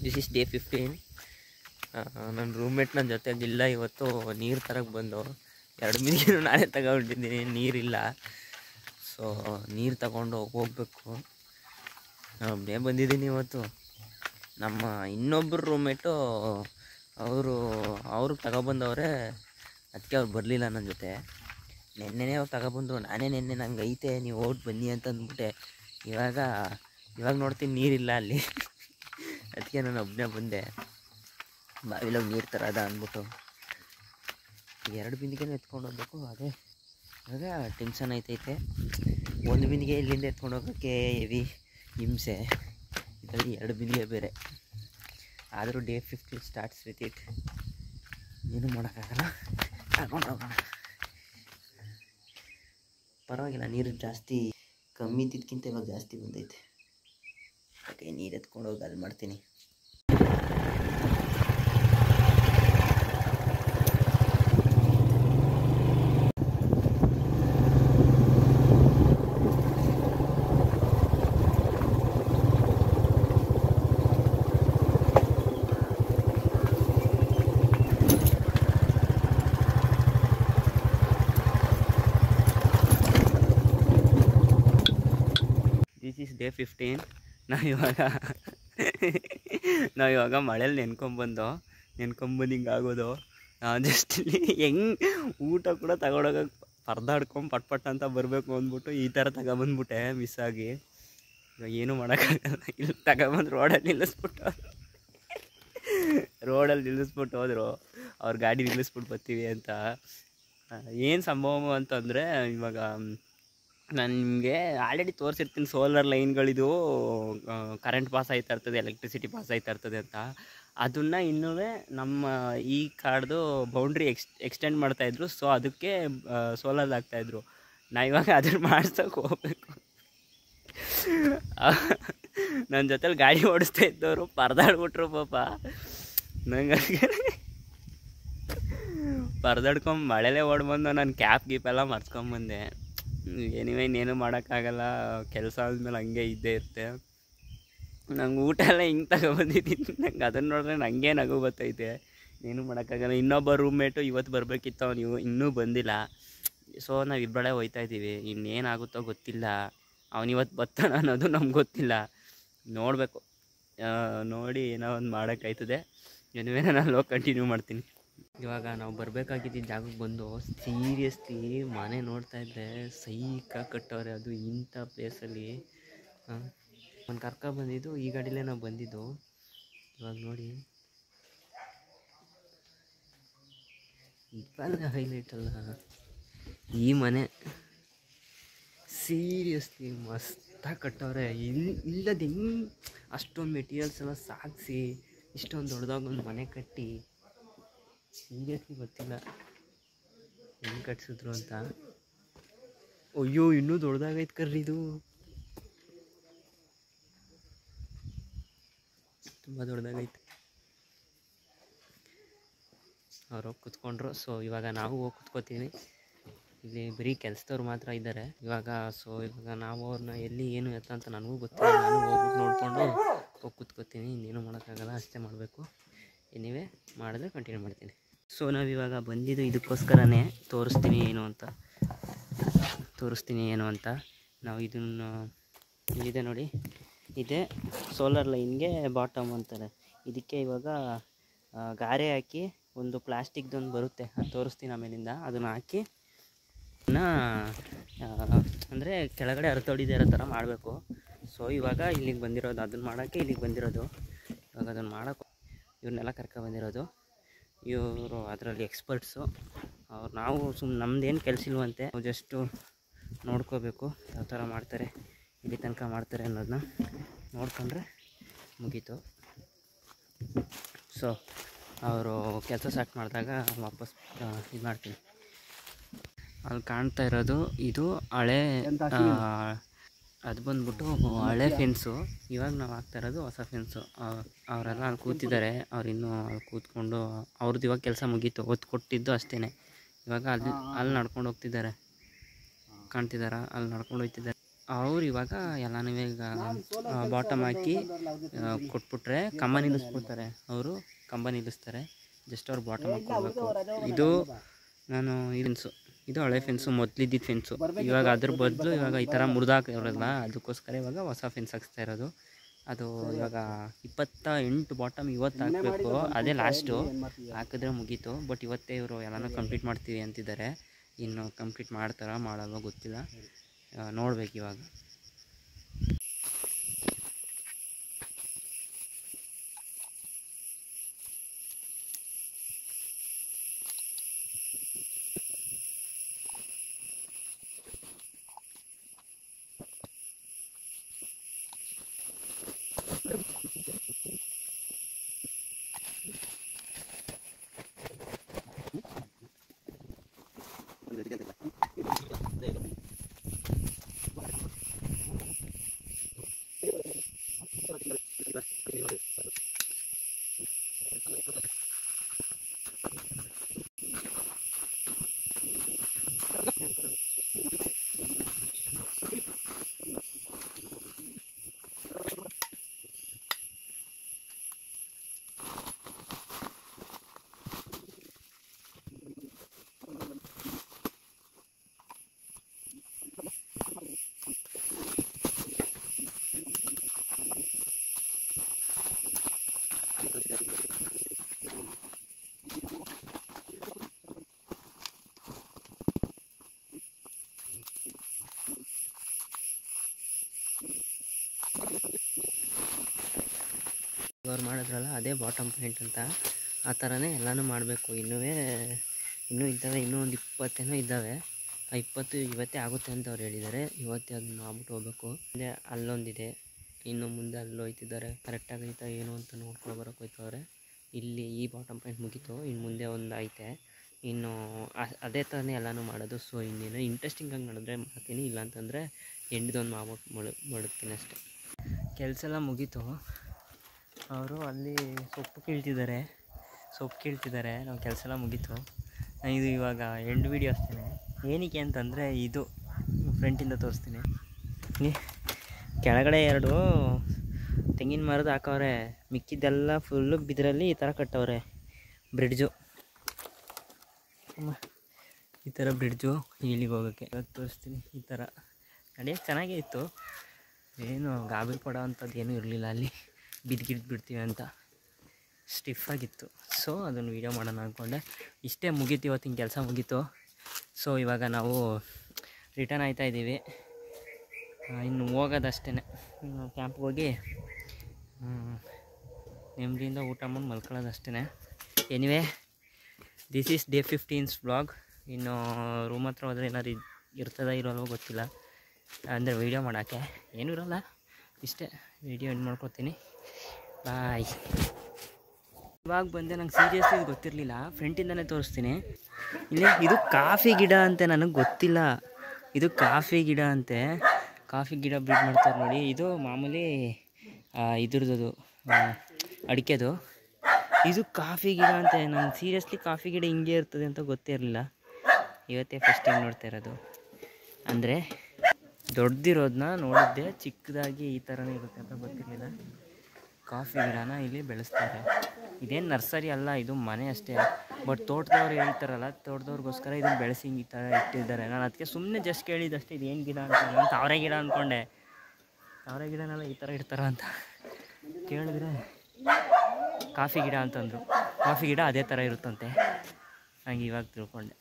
This is day 15. ನನ್ನ roommate ನನ್ನ ಜೊತೆಗಿಲ್ಲ ಇವತ್ತು. ನೀರು ತರಕ್ಕೆ ಬಂದು 2 ಮಿನಿಟ್ ನಾನೇ ತಗೊಂಡಿದ್ದೀನಿ, ನೀರಿಲ್ಲ. ಸೊ ನೀರು ತಗೊಂಡು ಹೋಗ್ಬೇಕು. ಒಬ್ಬನೇ ಬಂದಿದ್ದೀನಿ ಇವತ್ತು. ನಮ್ಮ ಇನ್ನೊಬ್ಬರು ರೂಮ್ಮೇಟು ಅವರು ತಗೊಬಂದವ್ರೆ, ಅದಕ್ಕೆ ಅವ್ರು ಬರಲಿಲ್ಲ ನನ್ನ ಜೊತೆ. ನೆನ್ನೆನೇ ಅವ್ರು ತಗೊಬಂದರು. ನಾನೇ ನೆನ್ನೆ ನಂಗೆ ಐತೆ ನೀವು ಹೋಗಿ ಬನ್ನಿ ಅಂತ ಅಂದ್ಬಿಟ್ಟೆ. ಇವಾಗ ನೋಡ್ತೀನಿ ನೀರಿಲ್ಲ ಅಲ್ಲಿ. ಅದಕ್ಕೆ ನಾನು ಒಬ್ಬನೇ ಬಂದೆ. ಬಾವಿಲೋಗಿ ನೀರು ತರೋದ ಅಂದ್ಬಿಟ್ಟು 2 ಬಿಂದಿಗೆನೂ ಎತ್ಕೊಂಡು ಹೋಗ್ಬೇಕು. ಅದೇ ಇವಾಗ ಟೆನ್ಷನ್ ಐತೈತೆ. 1 ಬಿಂದಿಗೆ ಇಲ್ಲಿಂದ ಎತ್ಕೊಂಡು ಹೋಗೋಕ್ಕೆ ಹೆವಿ ಹಿಂಸೆ, ಇದರಲ್ಲಿ 2 ಬಿಂದಿಗೆ ಬೇರೆ. ಆದರೂ ಡೇ 15 ಸ್ಟಾರ್ಟ್ಸ್ ವಿತ್ ಇಟ್. ಏನೂ ಮಾಡೋಕ್ಕಾಗಲ್ಲ, ತಗೊಂಡು ಹೋಗೋಣ. ಪರವಾಗಿಲ್ಲ, ನೀರು ಜಾಸ್ತಿ ಕಮ್ಮಿ ಇದ್ದಿದ್ದಕ್ಕಿಂತ ಇವಾಗ ಜಾಸ್ತಿ ಬಂದೈತೆ. ಓಕೆ, ನೀರು ಎತ್ಕೊಂಡು ಹೋಗಿ ಅಲ್ಲಿ ಮಾಡ್ತೀನಿ. This is day 15. ನಾವಿವಾಗ ಮಳೇಲಿ ನೆನ್ಕೊಂಬಂದು ಹಿಂಗಾಗೋದು. ಜಸ್ಟ್ ಇಲ್ಲಿ ಹೆಂಗೆ ಊಟ ಕೂಡ ತಗೊಂಡೋಗಕ್ಕೆ ಪರ್ದಾಡ್ಕೊಂಡು ಪಟ್ ಅಂತ ಬರಬೇಕು ಅಂದ್ಬಿಟ್ಟು ಈ ಥರ ತಗೊಬಂದ್ಬಿಟ್ಟೆ ಮಿಸ್ ಆಗಿ. ಇವಾಗ ಏನೂ ಮಾಡೋಕ್ಕಾಗಲ್ಲ. ಇಲ್ಲಿ ತಗೊಬಂದು ರೋಡಲ್ಲಿ ನಿಲ್ಲಿಸ್ಬಿಟ್ಟು ಹೋದರು. ಅವ್ರ ಗಾಡಿ ನಿಲ್ಲಿಸ್ಬಿಟ್ಟು ಬರ್ತೀವಿ ಅಂತ. ಏನು ಸಂಭವ ಅಂತಂದರೆ, ಇವಾಗ ನಾನು ನಿಮಗೆ ಆಲ್ರೆಡಿ ತೋರಿಸಿರ್ತೀನಿ ಸೋಲಾರ್ ಲೈನ್ಗಳಿದು ಕರೆಂಟ್ ಪಾಸ್ ಆಯ್ತಾ ಇರ್ತದೆ, ಎಲೆಕ್ಟ್ರಿಸಿಟಿ ಪಾಸ್ ಆಯ್ತಾ ಇರ್ತದೆ ಅಂತ. ಅದನ್ನು ಇನ್ನೂ ನಮ್ಮ ಈ ಕಾರ್ಡ್ದು ಬೌಂಡ್ರಿ ಎಕ್ಸ್ಟೆಂಡ್ ಮಾಡ್ತಾಯಿದ್ರು. ಸೊ ಅದಕ್ಕೆ ಸೋಲಾರ್ ಹಾಕ್ತಾಯಿದ್ರು. ನಾ ಇವಾಗ ಅದನ್ನು ಮಾಡ್ಸೋಕೆ ಹೋಗ್ಬೇಕು. ನನ್ನ ಜೊತೆಲಿ ಗಾಡಿ ಓಡಿಸ್ತಾ ಇದ್ದವರು ಪರದಾಡ್ಬಿಟ್ರು ಪಾಪ. ನಂಗೆ ಪರದಾಡ್ಕೊಂಡು ಮಳೆಲೇ ಓಡ್ಬಂದು ನಾನು ಕ್ಯಾಪ್ ಎಲ್ಲ ಮರ್ಸ್ಕೊಂಬಂದೆ. ಇನ್ನೇನು ಮಾಡೋಕ್ಕಾಗಲ್ಲ, ಕೆಲಸ ಆದಮೇಲೆ ಹಂಗೆ ಇದ್ದೇ ಇರುತ್ತೆ. ನಂಗೆ ಊಟ ಎಲ್ಲ ಹಿಂಗೆ ತಗೊಬಂದಿದ್ದೀನಿ. ನಂಗೆ ಅದನ್ನು ನೋಡಿದ್ರೆ ನನಗೆ ನಗು ಬರ್ತೈತೆ. ಏನೂ ಮಾಡೋಕ್ಕಾಗಲ್ಲ. ಇನ್ನೊಬ್ಬ ರೂಮ್ಮೇಟು ಇವತ್ತು ಬರಬೇಕಿತ್ತು, ಅವನು ಇನ್ನೂ ಬಂದಿಲ್ಲ. ಸೊ ನಾವು ಇಬ್ಬರೇ ಹೋಗ್ತಾಯಿದ್ದೀವಿ. ಇನ್ನೇನಾಗುತ್ತೋ ಗೊತ್ತಿಲ್ಲ. ಅವನಿವತ್ತು ಬರ್ತಾನೆ ಅನ್ನೋದು ನಮ್ಗೆ ಗೊತ್ತಿಲ್ಲ. ನೋಡಬೇಕು, ನೋಡಿ ಏನೋ ಒಂದು ಮಾಡೋಕ್ಕಾಯ್ತದೆ. ನಾನು ಹೋಗಿ ಕಂಟಿನ್ಯೂ ಮಾಡ್ತೀನಿ. ಇವಾಗ ನಾವು ಬರಬೇಕಾಗಿದ್ದ ಜಾಗಕ್ಕೆ ಬಂದು ಸೀರಿಯಸ್ಲಿ ಮನೆ ನೋಡ್ತಾಯಿದ್ರೆ ಸೈಕಾಗಿ ಕಟ್ಟವ್ರೆ. ಅದು ಇಂಥ ಪ್ಲೇಸಲ್ಲಿ ಒಂದು ಬಂದಿದ್ದು ಈ ಗಾಡಿಲೇ ನಾವು ಬಂದಿದ್ದು. ಇವಾಗ ನೋಡಿ, ಇವೆಲ್ಲ ಹೈಲೈಟ್ ಅಲ್ಲ ಈ ಮನೆ. ಸೀರಿಯಸ್ಲಿ ಮಸ್ತಾಗಿ ಕಟ್ಟವ್ರೆ. ಇಲ್ಲದ ಹೆಂಗೆ ಅಷ್ಟೊಂದು ಮೆಟೀರಿಯಲ್ಸ್ ಎಲ್ಲ ಸಾಗಿಸಿ ಇಷ್ಟೊಂದು ದೊಡ್ಡದಾಗಿ ಒಂದು ಮನೆ ಕಟ್ಟಿ, ಸೀರಿಯಸ್ಲಿ ಗೊತ್ತಿಲ್ಲ ಹೆಂಗೆ ಕಟ್ಸಿದ್ರು ಅಂತ. ಅಯ್ಯೋ, ಇನ್ನೂ ದೊಡ್ಡದಾಗೈತೆ ಕರ್ರಿ ಇದು, ತುಂಬ ದೊಡ್ಡದಾಗೈತೆ. ಅವ್ರು ಹೋಗಿ ಕೂತ್ಕೊಂಡ್ರು. ಸೊ ಇವಾಗ ನಾವು ಹೋಗಿ ಕೂತ್ಕೋತೀವಿ. ಇಲ್ಲಿ ಬರೀ ಕೆಲಸದವ್ರು ಮಾತ್ರ ಇದ್ದಾರೆ ಇವಾಗ. ಸೊ ಇವಾಗ ನಾವು ಅವ್ರನ್ನ ಎಲ್ಲಿ ಏನು ಎತ್ತ ಅಂತ ನನಗೂ ಗೊತ್ತಿಲ್ಲ. ನಾನು ಹೋಗ್ಬಿಟ್ಟು ನೋಡಿಕೊಂಡು ಹೋಗಿ ಕೂತ್ಕೋತೀನಿ. ಇನ್ನೇನು ಮಾಡೋಕ್ಕಾಗಲ್ಲ, ಅಷ್ಟೇ ಮಾಡಬೇಕು. ಎನಿವೇ ಮಾಡಿದ್ರೆ ಕಂಟಿನ್ಯೂ ಮಾಡ್ತೀನಿ. ಸೊ ನಾವಿವಾಗ ಬಂದಿದ್ದು ಇದಕ್ಕೋಸ್ಕರನೇ, ತೋರಿಸ್ತೀನಿ ಏನು ಅಂತ. ನಾವು ಇದನ್ನು ಇಲ್ಲಿದೆ ನೋಡಿ, ಇದೇ ಸೋಲಾರ್ ಲೈನ್ಗೆ ಬಾಟಮ್ ಅಂತಾರೆ. ಇದಕ್ಕೆ ಇವಾಗ ಗಾರೆ ಹಾಕಿ ಒಂದು ಪ್ಲಾಸ್ಟಿಕ್ದೊಂದು ಬರುತ್ತೆ, ಅದು ತೋರಿಸ್ತೀನಿ ಆಮೇಲಿಂದ. ಅದನ್ನು ಹಾಕಿ ಅಂದರೆ ಕೆಳಗಡೆ ಅರ್ಥೊಡಿದೇ ಇರೋ ಥರ ಮಾಡಬೇಕು. ಸೊ ಇವಾಗ ಇಲ್ಲಿಗೆ ಬಂದಿರೋದು, ಅದನ್ನು ಮಾಡೋಕ್ಕೆ ಇಲ್ಲಿಗೆ ಬಂದಿರೋದು. ಇವಾಗ ಅದನ್ನು ಮಾಡೋಕ್ಕೆ ಇವ್ರನ್ನೆಲ್ಲ ಕರ್ಕೊಬಂದಿರೋದು. ಇವರು ಅದರಲ್ಲಿ ಎಕ್ಸ್ಪರ್ಟ್ಸು. ನಾವು ನಮ್ಮದೇನು ಕೆಲಸ ಇಲ್ವಂತೆ, ನಾವು ಜಸ್ಟು ನೋಡ್ಕೋಬೇಕು ಯಾವ ಥರ ಮಾಡ್ತಾರೆ, ಇಲ್ಲಿ ತನಕ ಮಾಡ್ತಾರೆ ಅನ್ನೋದನ್ನ ನೋಡ್ಕೊಂಡ್ರೆ ಮುಗೀತು. ಸೊ ಅವರು ಕೆಲಸ ಸ್ಟಾರ್ಟ್ ಮಾಡಿದಾಗ ವಾಪಸ್ ಇದು ಮಾಡ್ತೀನಿ. ಅಲ್ಲಿ ಕಾಣ್ತಾ ಇರೋದು ಇದು ಹಳೆ, ಅದು ಬಂದ್ಬಿಟ್ಟು ಹಳೆ ಫೆನ್ಸು. ಇವಾಗ ನಾವು ಹಾಕ್ತಾ ಇರೋದು ಹೊಸ ಫೆನ್ಸು. ಅವರೆಲ್ಲ ಅಲ್ಲಿ ಕೂತಿದ್ದಾರೆ. ಅವ್ರು ಇನ್ನೂ ಅಲ್ಲಿ ಕೂತ್ಕೊಂಡು ಅವ್ರದ್ದು ಇವಾಗ ಕೆಲಸ ಮುಗೀತು, ಒತ್ತು ಕೊಟ್ಟಿದ್ದು ಅಷ್ಟೇ. ಇವಾಗ ಅಲ್ಲಿ ನಡ್ಕೊಂಡು ಹೋಗ್ತಿದ್ದಾರೆ, ಕಾಣ್ತಿದ್ದಾರ? ಅಲ್ಲಿ ನಡ್ಕೊಂಡು ಹೋಗ್ತಿದ್ದಾರೆ. ಅವ್ರು ಇವಾಗ ಎಲ್ಲನೂ ಈಗ ಬಾಟಮ್ ಹಾಕಿ ಕೊಟ್ಬಿಟ್ರೆ ಕಂಬ ನಿಲ್ಲಿಸ್ಬಿಡ್ತಾರೆ. ಅವರು ಕಂಬ ನಿಲ್ಲಿಸ್ತಾರೆ, ಜಸ್ಟ್ ಅವ್ರು ಬಾಟಮ್ ಹಾಕ್ಕೊಳ್ಬೇಕು. ಇದು ನಾನು ಇದು ಹಳೆ ಫೆನ್ಸು, ಮೊದಲಿದ್ದಿದ್ದು ಫೆನ್ಸು. ಇವಾಗ ಅದ್ರ ಬದಲು ಇವಾಗ ಈ ಥರ ಮುರಿದಾಕಿರಲ್ಲ, ಅದಕ್ಕೋಸ್ಕರ ಇವಾಗ ಹೊಸ ಫೆನ್ಸ್ ಹಾಕ್ಸ್ತಾ ಇರೋದು. ಅದು ಇವಾಗ 28 ಬಾಟಮ್ ಇವತ್ತು ಹಾಕಬೇಕು, ಅದೇ ಲಾಸ್ಟು. ಹಾಕಿದ್ರೆ ಮುಗೀತು. ಬಟ್ ಇವತ್ತೇ ಇವರು ಎಲ್ಲನೂ ಕಂಪ್ಲೀಟ್ ಮಾಡ್ತೀವಿ ಅಂತಿದ್ದಾರೆ. ಇನ್ನು ಕಂಪ್ಲೀಟ್ ಮಾಡ್ತಾರಾ ಮಾಡಲ್ವ ಗೊತ್ತಿಲ್ಲ, ನೋಡ್ಬೇಕು ಇವಾಗ. ಅವ್ರು ಮಾಡಿದ್ರಲ್ಲ ಅದೇ ಬಾಟಮ್ ಪೇಂಟ್ ಅಂತ, ಆ ಥರನೇ ಎಲ್ಲನೂ ಮಾಡಬೇಕು. ಇನ್ನೂ ಇದ್ದಾವೆ, ಇನ್ನೂ ಒಂದು 20 ಇದ್ದಾವೆ. ಆ 20 ಇವತ್ತೇ ಆಗುತ್ತೆ ಅಂತ ಅವ್ರು ಹೇಳಿದ್ದಾರೆ. ಇವತ್ತೇ ಅದನ್ನ ಮಾಡ್ಬಿಟ್ಟು ಹೋಗ್ಬೇಕು. ಅಂದರೆ ಅಲ್ಲೊಂದಿದೆ, ಇನ್ನು ಮುಂದೆ ಅಲ್ಲಿ ಹೋಯ್ತಿದ್ದಾರೆ. ಕರೆಕ್ಟಾಗೈತಾ ಏನು ಅಂತ ನೋಡ್ಕೊಂಡು ಬರೋಕೆ ಹೋಯ್ತವ್ರೆ. ಇಲ್ಲಿ ಈ ಬಾಟಮ್ ಪೇಂಟ್ ಮುಗೀತು, ಇನ್ನು ಮುಂದೆ ಒಂದು ಐತೆ. ಇನ್ನು ಅದೇ ಥರನೇ ಎಲ್ಲನೂ ಮಾಡೋದು. ಸೊ ಇನ್ನೇನು ಇಂಟ್ರೆಸ್ಟಿಂಗಾಗಿ ಮಾಡಿದ್ರೆ ಮಾಡ್ತೀನಿ, ಇಲ್ಲಾಂತಂದರೆ ಎಂಡ್ದೊಂದು ಮಾಡ್ಬಿಟ್ಟು ಮಡುತ್ತೀನಿ ಅಷ್ಟೇ. ಕೆಲಸ ಎಲ್ಲ ಮುಗೀತು. ಅವರು ಅಲ್ಲಿ ಸೊಪ್ಪು ಕೀಳ್ತಿದ್ದಾರೆ. ನಾವು ಕೆಲಸ ಎಲ್ಲ ಮುಗೀತು. ಇದು ಇವಾಗ ಎಂಡ್ ವೀಡಿಯೋ ಅಷ್ಟೇ. ಏನಕ್ಕೆ ಅಂತಂದರೆ ಇದು ಫ್ರಂಟಿಂದ ತೋರಿಸ್ತೀನಿ. ಕೆಳಗಡೆ 2 ತೆಂಗಿನ ಮರದ ಹಾಕವ್ರೆ, ಮಿಕ್ಕಿದ್ದೆಲ್ಲ ಫುಲ್ಲು ಬಿದಿರಲ್ಲಿ ಈ ಥರ ಕಟ್ಟವ್ರೆ. ಬ್ರಿಡ್ಜು, ಈ ಥರ ಬ್ರಿಡ್ಜು ಇಲ್ಲಿಗೆ ಹೋಗೋಕ್ಕೆ. ಇವಾಗ ತೋರಿಸ್ತೀನಿ. ಈ ಥರ ನಡೆಯೋಕ್ಕೆ ಚೆನ್ನಾಗೇ ಇತ್ತು, ಏನು ಗಾಬರಿ ಪಡೋ ಅಂಥದ್ದು ಏನೂ ಇರಲಿಲ್ಲ. ಅಲ್ಲಿ ಬಿಡ್ತೀವಿ ಅಂತ ಸ್ಟಿಫಾಗಿತ್ತು. ಸೊ ಅದನ್ನು ವೀಡಿಯೋ ಮಾಡೋಣ ಅಂದ್ಕೊಂಡೆ. ಇಷ್ಟೇ ಮುಗೀತು, ಇವತ್ತಿನ ಕೆಲಸ ಮುಗೀತು. ಸೊ ಇವಾಗ ನಾವು ರಿಟರ್ನ್ ಆಯ್ತಾಯಿದ್ದೀವಿ. ಇನ್ನು ಹೋಗೋದಷ್ಟೇ. ಕ್ಯಾಂಪ್ಗೆ ಹೋಗಿ ನೆಮ್ಮದಿಯಿಂದ ಊಟ ಮಾಡಿ ಮಲ್ಕೊಳ್ಳೋದಷ್ಟೇ. Anyway, this is day 15 vlog. ಇನ್ನು ರೂಮ್ ಹತ್ರ ಹೋದರೆ ಏನಾದ್ರು ಇರ್ತದೋ ಇರೋಲ್ವೋ ಗೊತ್ತಿಲ್ಲ. ಅಂದರೆ ವೀಡಿಯೋ ಮಾಡೋಕ್ಕೆ ಏನೂ ಇರೋಲ್ಲ. ಇಷ್ಟೇ, ವೀಡಿಯೋ ಎಂಡ್ ಮಾಡ್ಕೊತೀನಿ. ಬಾಯ್. ಇವಾಗ ಬಂದೆ, ನಂಗೆ ಸೀರಿಯಸ್ಲಿ ಇದು ಗೊತ್ತಿರಲಿಲ್ಲ. ಫ್ರಂಟಿಂದನೇ ತೋರಿಸ್ತೀನಿ. ಇಲ್ಲಿ ಇದು ಕಾಫಿ ಗಿಡ ಅಂತೆ, ನನಗೆ ಗೊತ್ತಿಲ್ಲ. ಇದು ಕಾಫಿ ಗಿಡ ಅಂತೆ. ಕಾಫಿ ಗಿಡ ಬ್ರೀಡ್ ಮಾಡ್ತಾರೆ ನೋಡಿ. ಇದು ಮಾಮೂಲಿ ಇದ್ರದ್ದು ಅಡಿಕೆದು. ಇದು ಕಾಫಿ ಗಿಡ ಅಂತೆ. ನಂಗೆ ಸೀರಿಯಸ್ಲಿ ಕಾಫಿ ಗಿಡ ಹಿಂಗೆ ಇರ್ತದೆ ಅಂತ ಗೊತ್ತೇ ಇರಲಿಲ್ಲ. ಇವತ್ತೇ ಫಸ್ಟ್ ಟೈಮ್ ನೋಡ್ತಾ ಇರೋದು. ಅಂದರೆ ದೊಡ್ಡದಿರೋದನ್ನ ನೋಡಿದ್ದೆ, ಚಿಕ್ಕದಾಗಿ ಈ ಥರನೇ ಇರುತ್ತೆ ಅಂತ ಗೊತ್ತಿರಲಿಲ್ಲ. ಕಾಫಿ ಗಿಡನ ಇಲ್ಲಿ ಬೆಳೆಸ್ತಾರೆ. ಇದೇನು ನರ್ಸರಿ ಅಲ್ಲ, ಇದು ಮನೆ ಅಷ್ಟೇ. ಬಟ್ ತೋಟದವ್ರು ಹೇಳ್ತಾರಲ್ಲ, ತೋಟದವ್ರಿಗೋಸ್ಕರ ಇದನ್ನು ಬೆಳೆಸಿ ಈ ಥರ ಇಟ್ಟಿದ್ದಾರೆ. ನಾನು ಅದಕ್ಕೆ ಸುಮ್ಮನೆ ಜಸ್ಟ್ ಕೇಳಿದ್ದಷ್ಟೇ, ಇದು ಏನು ಗಿಡ ಅಂತ. ನಾನು ತಾವರೆ ಗಿಡ ಅಂದ್ಕೊಂಡೆ. ತಾವರೆ ಗಿಡನೆಲ್ಲ ಈ ಥರ ಇಡ್ತಾರ ಅಂತ ಕೇಳಿದ್ರೆ ಕಾಫಿ ಗಿಡ ಅಂತಂದರು. ಕಾಫಿ ಗಿಡ ಅದೇ ಥರ ಇರುತ್ತಂತೆ. ಹಂಗೆ ಇವಾಗ ತಿಳ್ಕೊಂಡೆ.